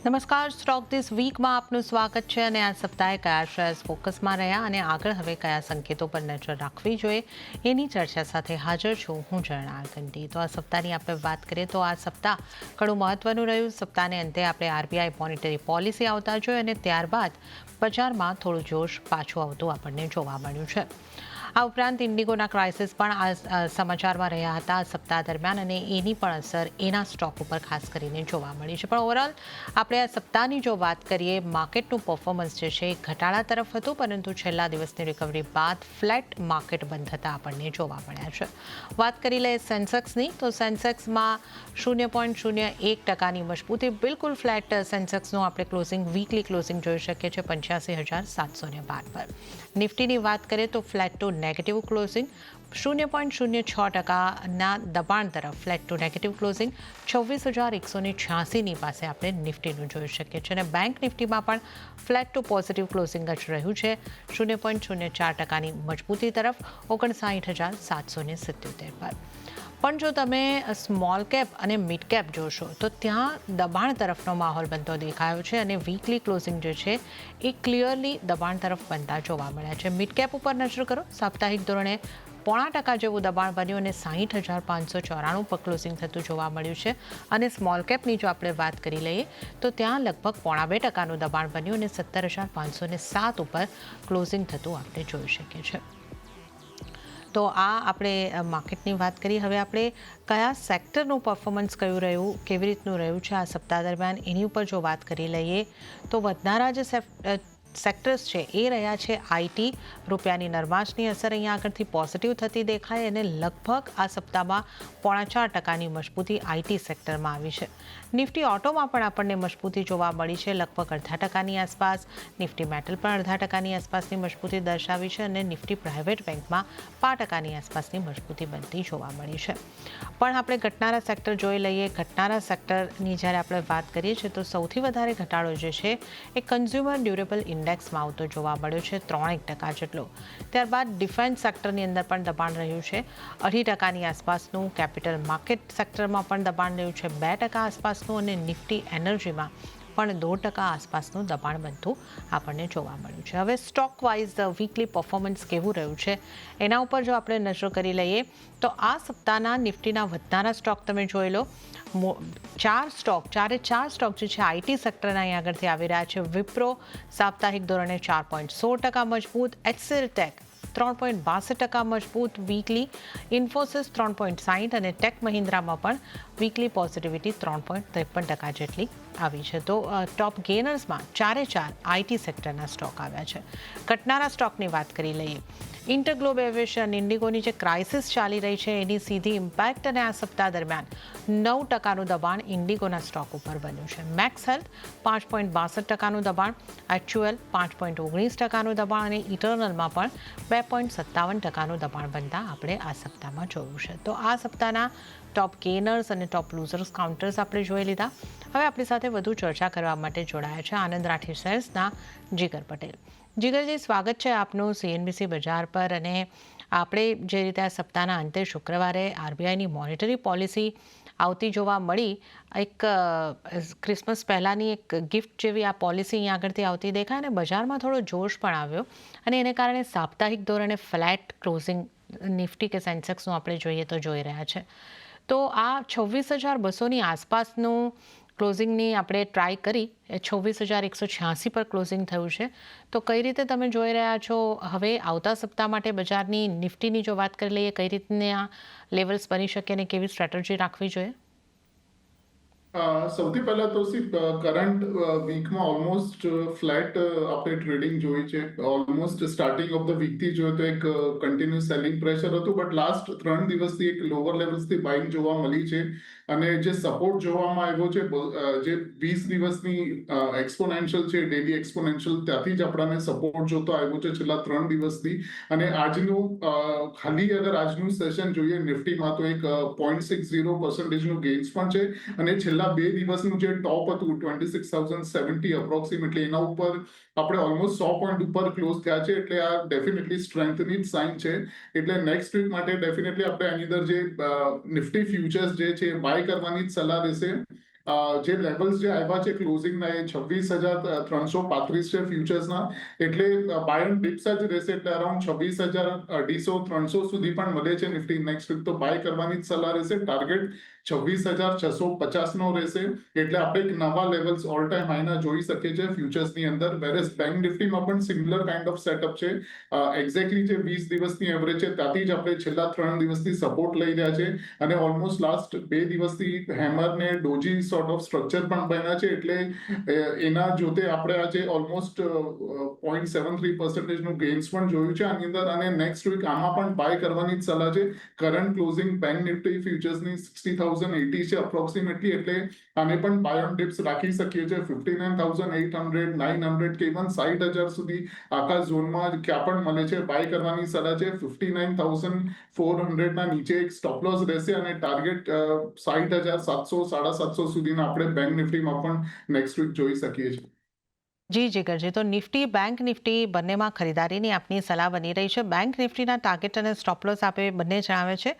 નમસ્કાર. Stock this વીકમાં આપનું સ્વાગત છે અને આ સપ્તાહે કયા શેર્સ ફોકસમાં રહ્યા અને આગળ હવે કયા સંકેતો પર નજર રાખવી જોઈએ એની ચર્ચા સાથે હાજર છું હું ઝરણા આરકંડી. તો આ સપ્તાહની આપણે વાત કરીએ તો આ સપ્તાહ ઘણું મહત્વનું રહ્યું. સપ્તાહને અંતે આપણે આરબીઆઈ મોનિટરી પોલિસી આવતા જોઈએ અને ત્યારબાદ બજારમાં થોડું જોશ પાછું આવતું આપણને જોવા મળ્યું છે. આ ઉપરાંત ઇન્ડિગોના ક્રાઇસિસ પણ આ સમાચારમાં રહ્યા હતા સપ્તાહ દરમિયાન અને એની પણ અસર એના સ્ટોક ઉપર ખાસ કરીને જોવા મળી છે. પણ ઓવરઓલ આપણે આ સપ્તાહની જો વાત કરીએ માર્કેટનું પરફોર્મન્સ જે છે એ ઘટાડા તરફ હતું, પરંતુ છેલ્લા દિવસની રિકવરી બાદ ફ્લેટ માર્કેટ બંધ થતા આપણને જોવા મળ્યા છે. વાત કરી લઈએ સેન્સેક્સની, તો સેન્સેક્સમાં 0.01% મજબૂતી, બિલકુલ ફ્લેટ સેન્સેક્સનું આપણે ક્લોઝિંગ વીકલી ક્લોઝિંગ જોઈ શકીએ છીએ 85,712 પર. નિફ્ટીની વાત કરીએ તો ફ્લેટ ટુ નેગેટિવ ક્લોઝિંગ, 0.06%ના દબાણ તરફ ફ્લેટ ટુ નેગેટિવ ક્લોઝિંગ 26,186ની પાસે આપણે નિફ્ટીનું જોઈ શકીએ છીએ અને બેંક નિફ્ટીમાં પણ ફ્લેટ ટુ પોઝિટિવ ક્લોઝિંગ જ રહ્યું છે 0.04%ની મજબૂતી તરફ 59,777 પર. પણ જો તમે સ્મોલ કેપ અને મિડ કેપ જોશો તો ત્યાં દબાણ તરફનો માહોલ બનતો દેખાયો છે અને વીકલી ક્લોઝિંગ જે છે એ ક્લિયરલી દબાણ તરફ બનતા જોવા મળ્યા છે. મિડ કેપ ઉપર નજર કરો, સાપ્તાહિક ધોરણે 0.5% જેવું દબાણ બન્યું અને 60,594 પર ક્લોઝિંગ થતું જોવા મળ્યું છે. અને સ્મોલ કેપની જો આપણે વાત કરી લઈએ તો ત્યાં લગભગ 0.5%નું દબાણ બન્યું અને 17,507 ઉપર ક્લોઝિંગ થતું આપણે જોઈ શકીએ છીએ. તો આ આપણે માર્કેટની વાત કરી. હવે આપણે કયા સેક્ટરનું પરફોર્મન્સ કયું રહ્યું, કેવી રીતનું રહ્યું છે આ સપ્તાહ દરમિયાન એની ઉપર જો વાત કરી લઈએ તો વધનારા જે સેક્ટર્સ છે એ રહ્યા છે આઈટી. રૂપિયાની નરમાશની અસર અહીંયા આગળથી પોઝિટિવ થતી દેખાય અને લગભગ આ સપ્તાહમાં 0.4%ની મજબૂતી આઈટી સેક્ટરમાં આવી છે. નિફ્ટી ઓટોમાં પણ આપણને મજબૂતી જોવા મળી છે, લગભગ 0.5%ની આસપાસ. નિફ્ટી મેટલ પણ 0.5%ની આસપાસની મજબૂતી દર્શાવી છે અને નિફ્ટી પ્રાઇવેટ બેંકમાં 5%ની આસપાસની મજબૂતી બનતી જોવા મળી છે. પણ આપણે ઘટનારા સેક્ટર જોઈ લઈએ. ઘટનારા સેક્ટરની જ્યારે આપણે વાત કરીએ છીએ તો સૌથી વધારે ઘટાડો જે છે એ કન્ઝ્યુમર ડ્યુરેબલ ઇન્ડેક્સમાં આવતો જોવા મળ્યો છે 3% જેટલો. ત્યારબાદ ડિફેન્સ સેક્ટરની અંદર પણ દબાણ રહ્યું છે 2.5%ની આસપાસનું. કેપિટલ માર્કેટ સેક્ટરમાં પણ દબાણ રહ્યું છે 2% આસપાસનું અને નિફ્ટી એનર્જીમાં પણ 2% આસપાસનું દબાણ બનતું આપણને જોવા મળ્યું છે. હવે સ્ટોક વાઇઝ વીકલી પરફોર્મન્સ કેવું રહ્યું છે એના ઉપર જો આપણે નજર કરી લઈએ તો આ સપ્તાહના નિફ્ટીના વધનારા સ્ટોક તમે જોઈ લો. ચારે ચાર સ્ટોક જે છે આઈટી સેક્ટરના અહીં આગળથી આવી રહ્યા છે. વિપ્રો સાપ્તાહિક ધોરણે 4.16% મજબૂત, એચસીએલ ટેક 3.62% મજબૂત વીકલી, ઇન્ફોસિસ 3.60% અને ટેક મહિન્દ્રામાં પણ વીકલી પોઝિટિવિટી 3.53% જેટલી આવી છે. તો ટોપ ગેનર્સમાં ચારે ચાર આઈટી સેક્ટરના સ્ટોક આવ્યા છે. ઘટનારા સ્ટોકની વાત કરી લઈએ. ઇન્ટરગ્લોબ એવિએશન, ઇન્ડિગોની જે ક્રાઇસિસ ચાલી રહી છે એની સીધી ઇમ્પેક્ટ અને આ સપ્તાહ દરમિયાન 9%નું દબાણ ઇન્ડિગોના સ્ટોક ઉપર બન્યું છે. મેક્સ હેલ્થ 5.62%નું દબાણ, એચયુએલ 5.19%નું દબાણ અને ઇટર્નલમાં પણ 2.57%નું દબાણ બનતા આપણે આ સપ્તાહમાં જોયું છે. તો આ સપ્તાહના ટોપ ગેનર્સ અને ટોપ લૂઝર્સ કાઉન્ટર્સ આપણે જોઈ લીધા. હવે આપણી સાથે વધુ ચર્ચા કરવા માટે જોડાયા છે આનંદ રાઠી શેર્સના જીગર પટેલ. જીગરજી, સ્વાગત છે આપનું સીએનબીસી બજાર પર. અને આપણે જે રીતે આ સપ્તાહના અંતે શુક્રવારે આરબીઆઈની મોનિટરી પોલિસી આવતી જોવા મળી, એક ક્રિસમસ પહેલાંની એક ગિફ્ટ જેવી આ પોલિસી અહીં આગળથી આવતી દેખાય અને બજારમાં થોડો જોશ પણ આવ્યો અને એને કારણે સાપ્તાહિક ધોરણે ફ્લેટ ક્લોઝિંગ નિફ્ટી કે સેન્સેક્સનું આપણે જોઈએ તો જોઈ રહ્યા છે. તો આ 26,200ની આસપાસનું ક્લોઝિંગની આપણે ટ્રાય કરી, 26,186 પર ક્લોઝિંગ થયું છે. તો કઈ રીતે તમે જોઈ રહ્યા છો હવે આવતા સપ્તાહ માટે બજારની નિફ્ટીની જો વાત કરી લઈએ, કઈ રીતના લેવલ્સ બની શકે અને કેવી સ્ટ્રેટેજી રાખવી જોઈએ? સૌથી પહેલા તો કરંટ વીકમાં ઓલમોસ્ટ ફ્લેટ આપણે ટ્રેડિંગ જોઈ છે. ઓલમોસ્ટ સ્ટાર્ટિંગ ઓફ ધ વીકથી જોઈએ તો એક કન્ટિન્યુઅસ સેલિંગ પ્રેશર હતું, બટ લાસ્ટ 3 દિવસથી એક લોઅર લેવલ્સથી બાઇંગ જોવા મળી છે. અને જે સપોર્ટ જોવામાં આવ્યો છે જે 20 દિવસની એક્સપોનેન્શિયલ છે, ડેલી એક્સપોનેન્શિયલ, ત્યાંથી જ આપણને સપોર્ટ જોતો આવ્યો છે છેલ્લા 3 દિવસથી. અને ખાલી અગર આજનું સેશન જોઈએ નિફ્ટીમાં તો એક 0.60%નું ગેઇન્સ પણ છે. અને છેલ્લા 2 દિવસનું જે ટોપ હતું 26,070 અપ્રોક્સિમેટલી, એના ઉપર આપણે ઓલમોસ્ટ 100 પોઈન્ટ ઉપર ક્લોઝ થયા છે. એટલે આ ડેફિનેટલી સ્ટ્રેન્થની જ સાઇન છે. એટલે નેક્સ્ટ વીક માટે ડેફિનેટલી આપણે આની અંદર જે નિફ્ટી ફ્યુચર્સ જે છે બાય કરવાની જ સલાહ રહેશે. જે લેવલ્સ જે આવ્યા છે ક્લોઝિંગના એ 26,335 છે ફ્યુચર્સના, એટલે બાય ઓન ડિપ્સ જ રહેશે, એટલે અરાઉન્ડ 26,250-300 સુધી પણ મળે છે નિફ્ટી નેક્સ્ટ વીક, તો બાય કરવાની જ સલાહ રહેશે. ટાર્ગેટ 26,650 નો રહેશે, એટલે આપણે એક નવા લેવલ્સ ઓલ ટાઈમ હાઈના જોઈ શકીએ છીએ ફ્યુચર્સની અંદર. વેરેસ બેંક નિફ્ટીમાં પણ સિમિલર કાઇન્ડ ઓફ સેટઅપ છે. એક્ઝેક્ટલી જે 20 દિવસની એવરેજ છે ત્યાંથી જ આપણે છેલ્લા 3 દિવસથી સપોર્ટ લઈ રહ્યા છે, અને ઓલમોસ્ટ લાસ્ટ 2 દિવસથી હેમર ને ડોજી સોર્ટ ઓફ સ્ટ્રક્ચર પણ બન્યા છે, એટલે એના જોતે આપણે આજે ઓલમોસ્ટ 0.73% નું ગેઇન્સ પણ જોયું છે આની અંદર, અને નેક્સ્ટ વીક આમાં પણ બાય કરવાની જ સલાહ છે. કરંટ ક્લોઝિંગ બેંક નિફ્ટી ફ્યુચર્સની 60,080 છે અપ્રોક્સિમેટલી, એટલે આને પણ બાય ઓન ડિપ્સ રાખી શકીએ છીએ. 59,800, 900 કે ઇવન 60,000 સુધી આખા ઝોનમાં ક્યાં પણ મળે છે, બાય કરવાની સલાહ છે. 59,400 ના નીચે એક સ્ટોપ લોસ રહેશે, અને ટાર્ગેટ 60,700, 750 સુધીના આપણે બેંક નિફ્ટીમાં પણ નેક્સ્ટ વીક જોઈ શકીએ છીએ. જી જીગરજી, તો નિફ્ટી બેંક નિફ્ટી બંનેમાં ખરીદારીની આપની સલાહ બની રહી છે. બેંક નિફ્ટીના ટાર્ગેટ અને સ્ટોપલોસ આપે બંને જણાવે છે.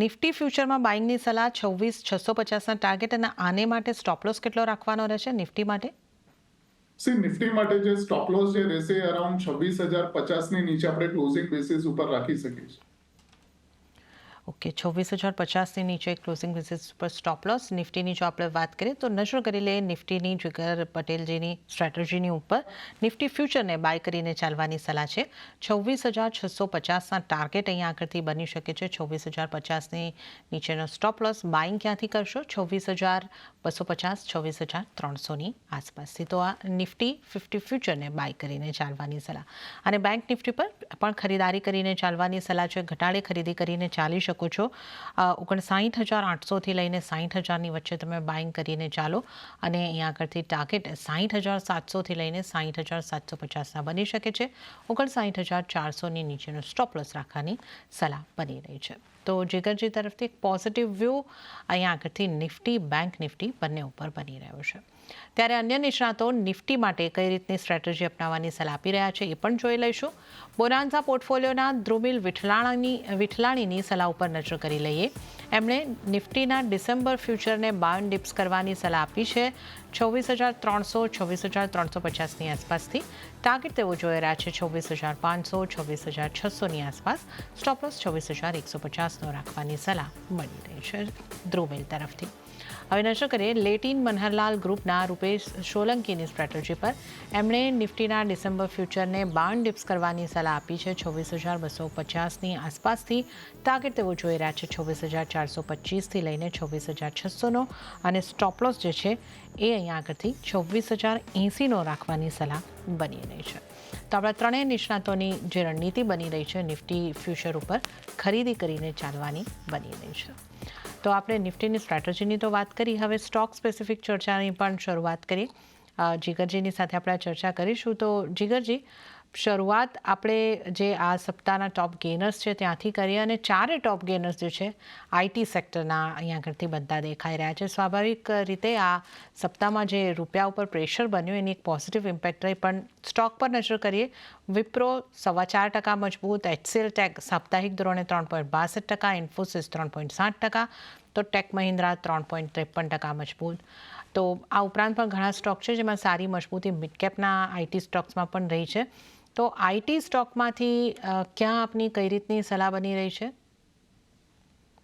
નિફ્ટી ફ્યુચરમાં બાઇંગની સલાહ 26,650ના ટાર્ગેટ, અને આને માટે સ્ટોપલોસ કેટલો રાખવાનો રહેશે નિફ્ટી માટે? નિફ્ટી માટે જે સ્ટોપ લોસ જે રહેશે અરાઉન્ડ 26,050 ની નીચે આપણે ક્લોઝિંગ બેસિસ ઉપર રાખી શકીએ છીએ. ઓકે, 26,050ની નીચે ક્લોઝિંગ બેસિસ પર સ્ટોપ લોસ. નિફ્ટીની જો આપણે વાત કરીએ તો નજર કરી લઈએ નિફ્ટીની જીગર પટેલજીની સ્ટ્રેટેજીની ઉપર. નિફ્ટી ફ્યુચરને બાય કરીને ચાલવાની સલાહ છે. 26,650ના ટાર્ગેટ અહીંયા આગળથી બની શકે છે. 26,050ની નીચેનો સ્ટોપ લોસ. બાઇંગ ક્યાંથી કરશો? 26,250, 26,300ની આસપાસથી. તો આ નિફ્ટી 50 ફ્યુચરને બાય કરીને ચાલવાની સલાહ. અને બેંક નિફ્ટી પર પણ ખરીદારી કરીને ચાલવાની સલાહ છે. ઘટાડે ખરીદી કરીને ચાલી શકો છો. 59,800થી લઈને 60,000ની વચ્ચે તમે બાઇંગ કરીને ચાલો, અને અહીંયા આગળથી ટાર્ગેટ 60,700થી લઈને 60,750ના બની શકે છે. 59,400ની નીચેનો સ્ટોપ લોસ રાખવાની સલાહ બની રહી છે. તો જીગરજી તરફથી એક પોઝિટિવ વ્યૂ અહીંયા આગળથી નિફ્ટી બેંક નિફ્ટી બંને ઉપર બની રહ્યો છે. ત્યારે અન્ય નિષ્ણાતો નિફ્ટી માટે કઈ રીતની સ્ટ્રેટેજી અપનાવવાની સલાહ આપી રહ્યા છે એ પણ જોઈ લઈશું. બોનાન્ઝા પોર્ટફોલિયોના ધ્રુમિલ વિઠલાણીની સલાહ ઉપર નજર કરી લઈએ. એમણે નિફ્ટીના ડિસેમ્બર ફ્યુચરને બાય ઓન ડિપ્સ કરવાની સલાહ આપી છે. 26,300, 26,350ની આસપાસથી. ટાર્ગેટ તેઓ જોઈ રહ્યા છે 26,500, 26,600ની આસપાસ. સ્ટોપ લોસ 26,150નો રાખવાની સલાહ મળી રહી છે ધ્રુમિલ તરફથી. હવે નજર કરીએ લેટિન મનહરલાલ ગ્રુપના રૂપેશ સોલંકીની સ્ટ્રેટેજી પર. એમણે નિફ્ટીના ડિસેમ્બર ફ્યુચરને બાય ઓન ડિપ્સ કરવાની સલાહ આપી છે 26,250ની આસપાસથી. ટાર્ગેટ તેઓ જોઈ રહ્યા છે 26,425થી લઈને 26,600નો, અને સ્ટોપ લોસ જે છે એ અહીંયા આગળથી 26,080નો રાખવાની સલાહ બની રહી છે. તો આપણા ત્રણેય નિષ્ણાતોની જે રણનીતિ બની રહી છે નિફ્ટી ફ્યુચર ઉપર ખરીદી કરીને ચાલવાની બની રહી છે. તો આપણે નિફ્ટીની સ્ટ્રેટેજીની તો વાત કરી, હવે સ્ટોક સ્પેસિફિક ચર્ચાની પણ શરૂઆત કરી. જીગરજીની સાથે આપણે ચર્ચા કરીશું. તો જીગરજી, શરૂઆત આપણે જે આ સપ્તાહના ટોપ ગેનર્સ છે ત્યાંથી કરીએ, અને ચારે ટોપ ગેનર્સ જે છે આઈટી સેક્ટરના અહીંયા આગળથી બધા દેખાઈ રહ્યા છે. સ્વાભાવિક રીતે આ સપ્તાહમાં જે રૂપિયા ઉપર પ્રેશર બન્યું એની એક પોઝિટિવ ઇમ્પેક્ટ રહી, પણ સ્ટોક પર નજર કરીએ, વિપ્રો 4.25% મજબૂત, એચસીએલ ટેક સાપ્તાહિક ધોરણે 3.62%, ઇન્ફોસિસ 3.7%, તો ટેક મહિન્દ્રા 3.53% મજબૂત. તો આ ઉપરાંત પણ ઘણા સ્ટોક છે જેમાં સારી મજબૂતી મિડકેપના આઈટી સ્ટોક્સમાં પણ રહી છે. તો આઈટી સ્ટોકમાંથી ક્યાં આપની કઈ રીતની સલાહ બની રહી છે?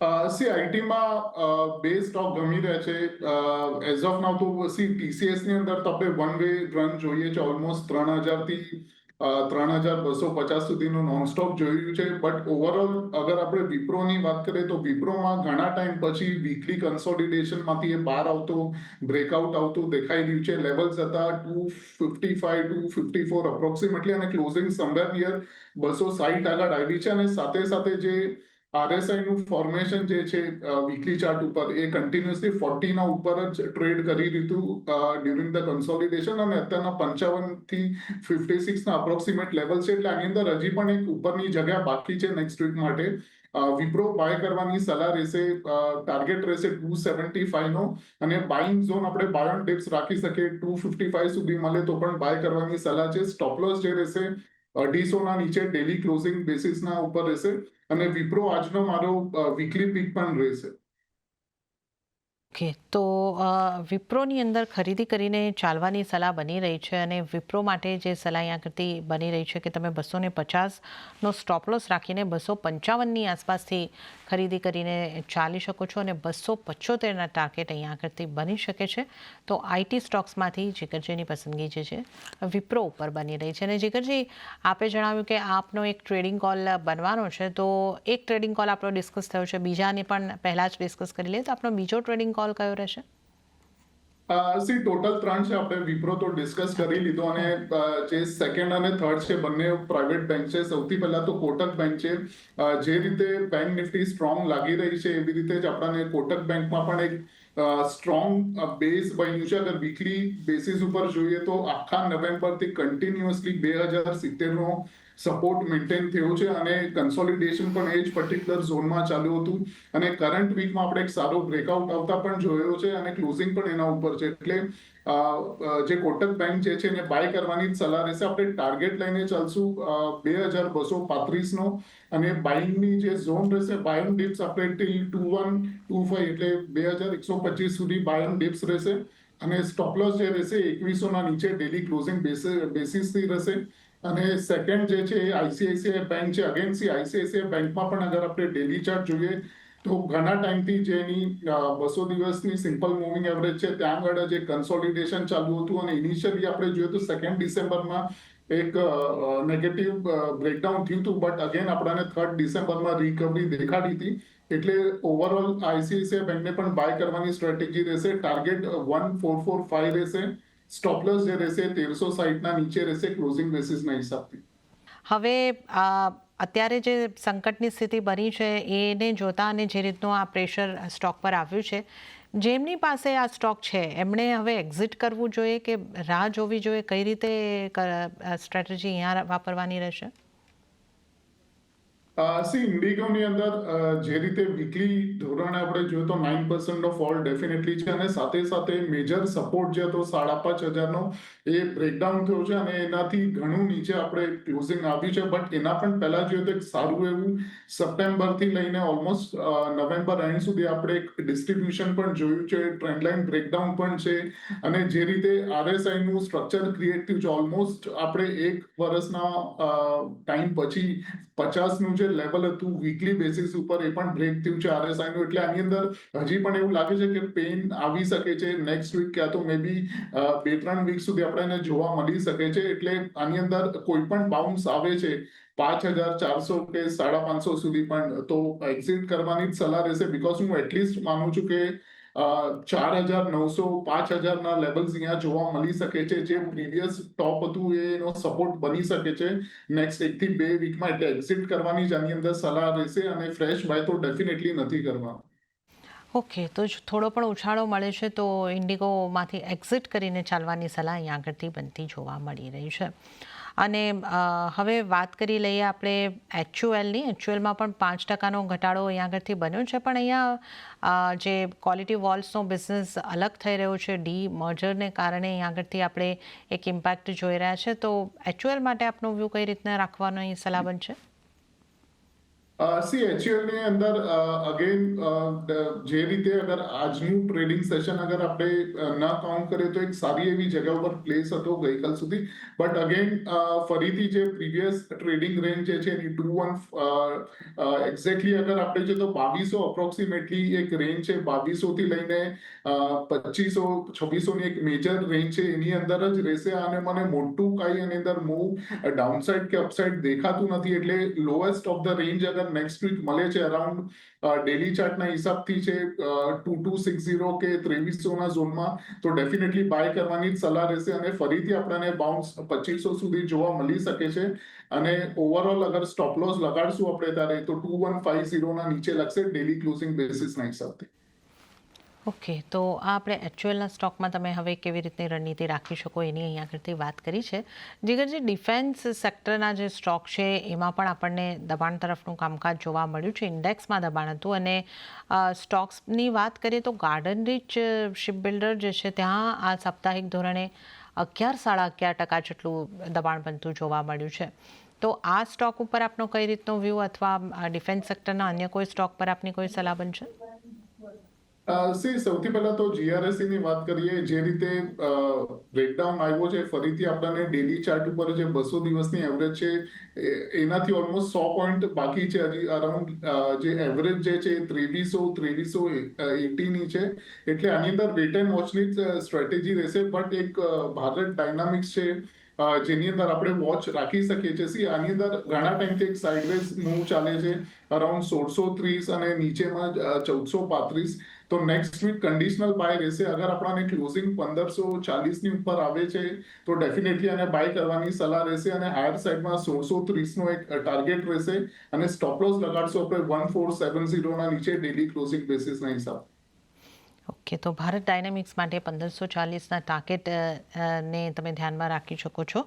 આઈટીમાં બે સ્ટોક ગમી રહ્યા છે એઝ ઓફ નાઉ. તો ટીસીએસ ની અંદર તો આપણે વન વે રન જોઈએ છે ઓલમોસ્ટ 3,000 થી 3,250 સુધીનું નોન સ્ટોપ જોયું છે. બટ ઓવરઓલ અગર આપણે વિપ્રોની વાત કરીએ તો વિપ્રોમાં ઘણા ટાઈમ પછી વીકલી કન્સોલિડેશનમાંથી એ બહાર આવતો બ્રેકઆઉટ આવતું દેખાઈ રહ્યું છે. લેવલ્સ હતા 255, 254 અપ્રોક્સિમેટલી, અને ક્લોઝિંગ સમવેર નિયર 260 આગળ આવી છે. અને સાથે સાથે જે આરએસઆઈ નું ફોર્મેશન જે છે વીકલી ચાર્ટ ઉપર, એ કન્ટિન્યુઅસલી 40 ના ઉપર જ ટ્રેડ કરી દીધું ડ્યુરિંગ ધ કન્સોલિડેશન, અને અત્યારના 55 થી 56 ના અપ્રોક્સિમેટ લેવલ છે. એટલે આની અંદર હજી પણ એક ઉપરની જગ્યા બાકી છે નેક્સ્ટ વીક માટે. વિપ્રો બાય કરવાની સલાહ રહેશે. ટાર્ગેટ રહેશે 275 નો, અને બાઇંગ ઝોન આપણે બાય ઓન ડિપ્સ રાખી શકીએ. 255 સુધી મળે તો પણ બાય કરવાની સલાહ છે. સ્ટોપ લોસ જે રહેશે 250 ના નીચે ડેલી ક્લોઝિંગ બેસિસના ઉપર રહેશે, અને વિપ્રો આજનો મારો વીકલી પીક પણ રહેશે. ઓકે, તો વિપ્રોની અંદર ખરીદી કરીને ચાલવાની સલાહ બની રહી છે અને વિપ્રો માટે જે સલાહ અહીંયા કરતી બની રહી છે કે તમે 250નો સ્ટોપ લોસ રાખીને 255ની આસપાસથી ખરીદી કરીને ચાલી શકો છો અને 275ના ટાર્ગેટ અહીંયા કરતી બની શકે છે. તો આઈટી સ્ટોક્સમાંથી જીગરજીની પસંદગી જે છે વિપ્રો ઉપર બની રહી છે. અને જીગરજી, આપે જણાવ્યું કે આપનો એક ટ્રેડિંગ કોલ બનવાનો છે, તો એક ટ્રેડિંગ કોલ આપણો ડિસ્કસ થયો છે, બીજાને પણ પહેલાં જ ડિસ્કસ કરી લઈએ. તો આપણો બીજો ટ્રેડિંગ કોલ કયો રહેશે? સી ટોટલ 3 છે. આપણે વિપ્રો તો ડિસ્કસ કરી લીધો અને જે સેકન્ડ અને થર્ડ છે બંને પ્રાઇવેટ બેંક છે. સૌથી પહેલા તો કોટક બેંક છે. જે રીતે બેંક નિફ્ટી સ્ટ્રોંગ લાગી રહી છે એવી રીતે જ આપણને કોટક બેંકમાં પણ એક સ્ટ્રોંગ બેઝ બન્યું છે. અગર વીકલી બેસિસ ઉપર જોઈએ તો આખા નવેમ્બરથી કન્ટિન્યુઅસલી 2070નો સપોર્ટ મેન્ટેન થયો છે અને કન્સોલિડેશન પણ એ જ પર્ટિક્યુલર ઝોનમાં ચાલ્યું હતું અને કરંટ વીકમાં આપણે એક સારો બ્રેકઆઉટ આવતા પણ જોયો છે અને ક્લોઝિંગ પણ એના ઉપર છે. એટલે જે કોટક બેંક જે છે એને બાય કરવાની જ સલાહ રહેશે. આપણે ટાર્ગેટ લઈને ચાલશું 2235નો અને બાઇંગની જે ઝોન રહેશે, બાઇંગ ડિપ્સ આપણે ટીલ 2125 એટલે 2125 સુધી બાઇંગ ડિપ્સ રહેશે અને સ્ટોપ લોસ જે રહેશે 2100ના નીચે ડેલી ક્લોઝિંગ બેસિસથી રહેશે. અને સેકન્ડ જે છે એ આઈસીઆઈસીઆઈ બેંક છે. અગેન સી આઈસીઆઈસીઆઈ બેંકમાં પણ અગર આપણે ડેલી ચાર્ટ જોઈએ તો ઘણા ટાઈમથી જેની 200 દિવસની સિમ્પલ મૂવિંગ એવરેજ છે ત્યાં આગળ જે કન્સોલિડેશન ચાલુ હતું અને ઇનિશિયલી આપણે જોઈએ તો 2 ડિસેમ્બરમાં એક નેગેટિવ બ્રેકડાઉન થયું હતું, બટ અગેન આપણને 3 ડિસેમ્બરમાં રિકવરી દેખાડી હતી. એટલે ઓવરઓલ આઈસીઆઈસીઆઈ બેંકને પણ બાય કરવાની સ્ટ્રેટેજી રહેશે. ટાર્ગેટ 1445 રહેશે. સ્ટોપ લોસ જે રહેશે 1360ના નીચે રહેશે ક્લોઝિંગ બેસિસના હિસાબથી. હવે અત્યારે જે સંકટની સ્થિતિ બની છે એને જોતા અને જે રીતનું આ પ્રેશર સ્ટોક પર આવ્યું છે, જેમની પાસે આ સ્ટોક છે એમણે હવે એક્ઝિટ કરવું જોઈએ કે રાહ જોવી જોઈએ? કઈ રીતે સ્ટ્રેટેજી અહીંયા વાપરવાની રહેશે? સી ઇન્ડિગોની અંદર જે રીતે વીકલી ધોરણે આપણે જોઈએ તો 9% નો ફોલ ડેફિનેટલી છે અને સાથે સાથે મેજર સપોર્ટ જે હતો 5,500નો એ બ્રેકડાઉન થયો છે અને એનાથી ઘણું નીચે આપણે ક્લોઝિંગ આવ્યું છે. બટ એના પણ પહેલા જોઈએ તો એક સારું એવું સપ્ટેમ્બરથી લઈને ઓલમોસ્ટ નવેમ્બર એન્ડ સુધી આપણે એક ડિસ્ટ્રીબ્યુશન પણ જોયું છે, ટ્રેન્ડલાઇન બ્રેકડાઉન પણ છે અને જે રીતે આરએસઆઈ નું સ્ટ્રક્ચર ક્રિએટ થયું છે ઓલમોસ્ટ આપણે એક વર્ષના ટાઈમ પછી 50નું જે લેવલ હતું વીકલી બેસિસ ઉપર એ પણ બ્રેક થયું છે આરએસઆઈ નું. એટલે આની અંદર હજી પણ એવું લાગે છે કે પેન આવી શકે છે નેક્સ્ટ વીક ક્યાં તો મે બી 2-3 વીક સુધી આપણને જોવા મળી શકે છે. એટલે આની અંદર કોઈ પણ બાઉન્સ આવે છે 5,400 કે 550 સુધી પણ તો એક્ઝિટ કરવાની જ સલાહ રહેશે. બીકોઝ હું એટલીસ્ટ માનું છું કે 4,900 5,000ના લેવલ્સ અહીંયા જોવા મળી શકે છે. જે પ્રીવિયસ ટોપ હતું એનો સપોર્ટ બની શકે છે નેક્સ્ટ 1 થી 2 વીકમાં. એટલે એક્ઝિટ કરવાની જ આની અંદર સલાહ રહેશે અને ફ્રેશ બાય તો ડેફિનેટલી નથી કરવા. ઓકે, તો થોડો પણ ઉછાળો મળે છે તો ઇન્ડિગોમાંથી એક્ઝિટ કરીને ચાલવાની સલાહ અહીંયા આગળથી બનતી જોવા મળી રહી છે. અને હવે વાત કરી લઈએ આપણે એચયુએલની. એચયુએલમાં પણ 5%નો ઘટાડો અહીંયા આગળથી બન્યો છે, પણ અહીંયા જે ક્વોલિટી વોલ્સનો બિઝનેસ અલગ થઈ રહ્યો છે ડી મર્જરને કારણે અહીંયા આગળથી આપણે એક ઇમ્પેક્ટ જોઈ રહ્યા છે. તો એચયુએલ માટે આપનો વ્યૂ કઈ રીતના રાખવાનો સલાહ બનશે? સી એચયુએલની અંદર અગેન જે રીતે અગર આજનું ટ્રેડિંગ સેશન અગર આપણે ન કાઉન્ટ કરીએ તો એક સારી એવી જગ્યા ઉપર પ્લેસ હતો ગઈકાલ સુધી. બટ અગેન ફરીથી જે પ્રીવિયસ ટ્રેડિંગ રેન્જ જે છે એની 2-1 એક્ઝેક્ટલી અગર આપણે જોઈએ તો 2200 અપ્રોક્સિમેટલી એક રેન્જ છે. 2200 થી લઈને 2500-2600 ની એક મેજર રેન્જ છે, એની અંદર જ રહેશે અને મને મોટું કાંઈ એની અંદર મૂવ ડાઉનસાઇડ કે અપસાઇડ દેખાતું નથી. એટલે લોએસ્ટ ઓફ ધ રેન્જ અગર નેક્સ્ટ વીક મળે છે અરાઉન્ડ ડેલી ચાર્ટના હિસાબથી છે 2260 કે 2300ના ઝોનમાં, તો ડેફિનેટલી બાય કરવાની જ સલાહ રહેશે અને ફરીથી આપણને બાઉન્સ 2500 સુધી જોવા મળી શકે છે. અને ઓવરઓલ અગર સ્ટોપ લોસ લગાડશું આપણે ત્યારે તો 2150ના નીચે લાગશે ડેલી ક્લોઝિંગ બેસિસના હિસાબથી. ઓકે, તો આ આપણે એચયુએલના સ્ટોકમાં તમે હવે કેવી રીતની રણનીતિ રાખી શકો એની અહીંયા આગળથી વાત કરી છે. જીગરજી, ડિફેન્સ સેક્ટરના જે સ્ટોક છે એમાં પણ આપણને દબાણ તરફનું કામકાજ જોવા મળ્યું છે. ઇન્ડેક્સમાં દબાણ હતું અને સ્ટોક્સની વાત કરીએ તો ગાર્ડન રીચ શિપ બિલ્ડર જે છે ત્યાં આ સાપ્તાહિક ધોરણે 11-11.5% જેટલું દબાણ બનતું જોવા મળ્યું છે. તો આ સ્ટોક ઉપર આપનો કઈ રીતનો વ્યૂ અથવા ડિફેન્સ સેક્ટરના અન્ય કોઈ સ્ટોક પર આપની કોઈ સલાહ બનશે? સૌથી પહેલા તો જીઆરએસસી ની વાત કરીએ. જે રીતે બ્રેકડાઉન આવ્યો છે, ફરીથી આપણને ડેલી ચાર્ટ ઉપર જે 200 દિવસની એવરેજ છે એનાથી ઓલમોસ્ટ 100 પોઈન્ટ બાકી છે. હજી અરાઉન્ડ જે એવરેજ જે છે 2380 ની છે. એટલે આની અંદર વેટ એન્ડ વોચની સ્ટ્રેટેજી રહેશે. બટ એક ભારત ડાયનામિક્સ છે જેની અંદર આપણે વોચ રાખી શકીએ છીએ. આની અંદર ઘણા ટાઈમથી એક સાઇડવેઝ મૂવ ચાલે છે અરાઉન્ડ 1630 અને નીચેમાં 1435. તો નેક્સ્ટ વીક કન્ડિશનલ બાય રહેશે. અગર આપણને ક્લોઝિંગ 1540 ની ઉપર આવે છે તો ડેફિનેટલી આને બાય કરવાની સલાહ રહેશે. અને હાયર સાઈડમાં 1630 નો એક ટાર્ગેટ રહેશે. અને સ્ટોપ લોસ લગાડશો આપણે 1470 ના નીચે ડેલી ક્લોઝિંગ બેસિસના હિસાબ. ઓકે, તો ભારત ડાયનેમિક્સ માટે 1540ના ટાર્ગેટ ને તમે ધ્યાનમાં રાખી શકો છો.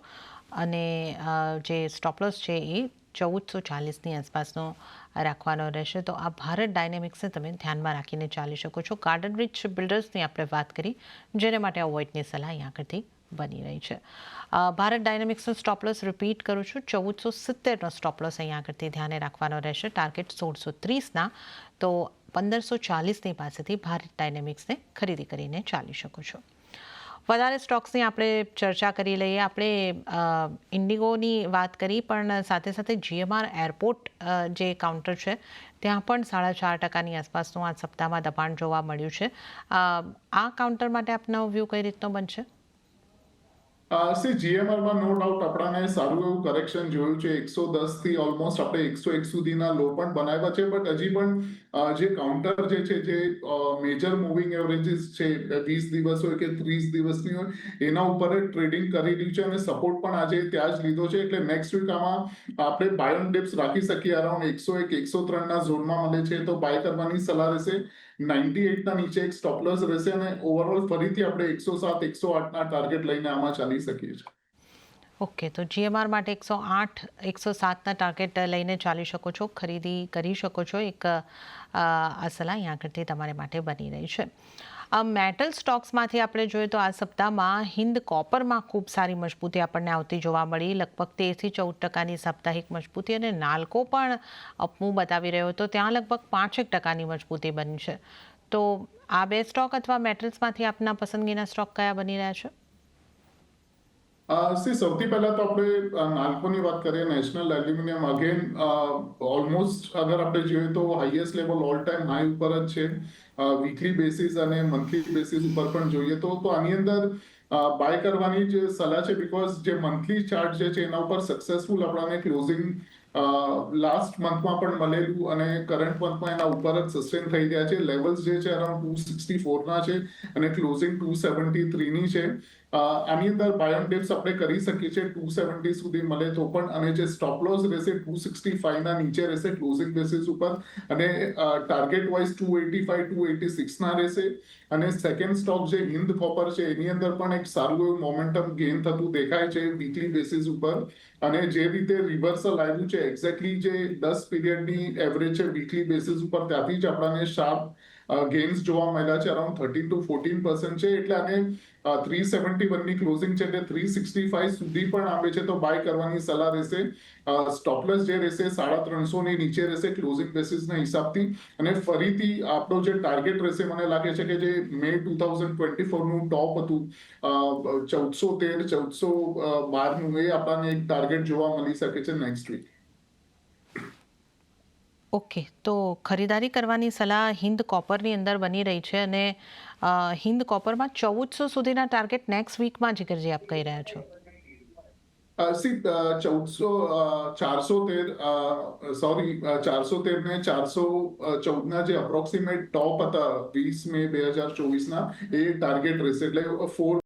અને જે સ્ટોપલોસ છે એ 1440ની આસપાસનો રાખવાનો રહેશે. તો આ ભારત ડાયનેમિક્સને તમે ધ્યાનમાં રાખીને ચાલી શકો છો. ગાર્ડન રીચ બિલ્ડર્સની આપણે વાત કરી, જેને માટે અવોઇડની સલાહ અહીંયા આગળથી બની રહી છે. ભારત ડાયનેમિક્સનો સ્ટોપલોસ રિપીટ કરું છું, 1470નો સ્ટોપલોસ અહીંયા આગળથી ધ્યાને રાખવાનો રહેશે. ટાર્ગેટ 1630ના. તો 1540ની પાસેથી ભારત ડાયનેમિક્સને ખરીદી કરીને ચાલી શકો છો. વધારે સ્ટોક્સની આપણે ચર્ચા કરી લઈએ. આપણે ઇન્ડિગોની વાત કરી, પણ સાથે સાથે જીએમઆર એરપોર્ટ જે કાઉન્ટર છે ત્યાં પણ 4.5%ની આસપાસનું આ સપ્તાહમાં દબાણ જોવા મળ્યું છે. આ કાઉન્ટર માટે આપનો વ્યૂ કઈ રીતનો બનશે? જીએમઆરમાં નો ડાઉટ આપણને સારું એવું કરેક્શન જોયું છે. 110 થી ઓલમોસ્ટ આપણે 101 સુધીના લો પણ બનાવ્યા છે. બટ હજી પણ જે કાઉન્ટર જે છે, જે મેજર મૂવિંગ એવરેજીસ છે, 20 દિવસ હોય કે 30 દિવસની હોય, એના ઉપર જ ટ્રેડિંગ કરી રહ્યું છે. અને સપોર્ટ પણ આજે ત્યાં જ લીધો છે. એટલે નેક્સ્ટ વીક આમાં આપણે બાય ઓન ડિપ્સ રાખી શકીએ. અરાઉન્ડ 101 103 ના ઝોનમાં મળે છે તો બાય કરવાની સલાહ રહેશે. 98 ના નીચે એક સ્ટોપ લોસ રહેશે. અને ઓવરઓલ ફરીથી આપણે 107 108 ના ટાર્ગેટ લઈને આમાં ચાલી શકીએ છીએ. ઓકે, તો જીએમઆર માટે 108 107ના ટાર્ગેટ લઈને ચાલી શકો છો, ખરીદી કરી શકો છો. એક આ સલાહ અહીંયા આગળથી તમારે માટે બની રહી છે. મેટલ સ્ટોક્સમાંથી આપણે જોઈએ તો આ સપ્તાહમાં હિન્દ કોપરમાં ખૂબ સારી મજબૂતી આપણને આવતી જોવા મળી. લગભગ 13 થી 14%ની સાપ્તાહિક મજબૂતી. અને નાલ્કો પણ અપમૂવ બતાવી રહ્યો હતો, ત્યાં લગભગ 5% મજબૂતી બની છે. તો આ બે સ્ટોક અથવા મેટલ્સમાંથી આપના પસંદગીના સ્ટોક કયા બની રહ્યા છે? સૌથી પહેલા તો આપણે નાલ્કોની વાત કરીએ. નેશનલ એલ્યુમિનિયમ અગેન ઓલમોસ્ટ અગર આપણે જોઈએ તો highest level all time high ઉપર જ છે. વીકલી બેસિસ અને મંથલી બેસિસ ઉપર પણ જોઈએ તો આની અંદર બાય કરવાની જે સલાહ છે. બીકોઝ જે મંથલી ચાર્ટ જે છે એના ઉપર સક્સેસફુલ આપણને ક્લોઝિંગ લાસ્ટ મંથમાં પણ મળેલું અને કરંટ મંથમાં એના ઉપર જ સસ્ટેન થઈ ગયા છે. લેવલ્સ જે છે અરાઉન્ડ 264ના છે અને ક્લોઝિંગ 273ની છે. આની અંદર બાય ઓન ડિપ્સ આપણે કરી શકીએ છીએ. 270 સુધી મળે તો પણ. અને જે સ્ટોપ લોસ રહેશે 265 ના નીચે રહેશે ક્લોઝિંગ બેસિસ ઉપર. અને ટાર્ગેટ વાઇઝ 285 286 ના રહેશે. અને સેકન્ડ સ્ટોક જે હિન્દ કોપર છે એની અંદર પણ એક સારું એવું મોમેન્ટમ ગેઇન થતું દેખાય છે વીકલી બેસિસ ઉપર. અને જે રીતે રિવર્સલ આવ્યું છે એક્ઝેક્ટલી જે 10 પીરિયડની એવરેજ છે વીકલી બેસિસ ઉપર, ત્યાંથી જ આપણને શાર્પ ગેઇન્સ જોવા મળ્યા છે. અરાઉન્ડ 13 to 14% છે. એટલે આને 371ની ક્લોઝિંગ છે એટલે 365 સુધી પણ આવે છે તો બાય કરવાની સલાહ રહેશે. સ્ટોપલેસ જે રહેશે 350 ની નીચે રહેશે ક્લોઝિંગ બેસિસના હિસાબથી. અને ફરીથી આપણો જે ટાર્ગેટ રહેશે, મને લાગે છે કે જે મે 2024નું ટોપ હતું 1413 1412નું, એ આપણને એક ટાર્ગેટ જોવા મળી શકે છે નેક્સ્ટ વીક. ઓકે, તો ખરીદારી કરવાની સલાહ હિન્દ કોપરની અંદર બની રહી છે. અને હિન્દ કોપરમાં 1400 સુધીના ટાર્ગેટ નેક્સ્ટ વીકમાં જીગરજી આપ કહી રહ્યા છો? 413 ને 414ના જે અપ્રોક્સિમેટ ટોપ હતા 20 મે 2024ના, એ ટાર્ગેટ રહેશે. એટલે 4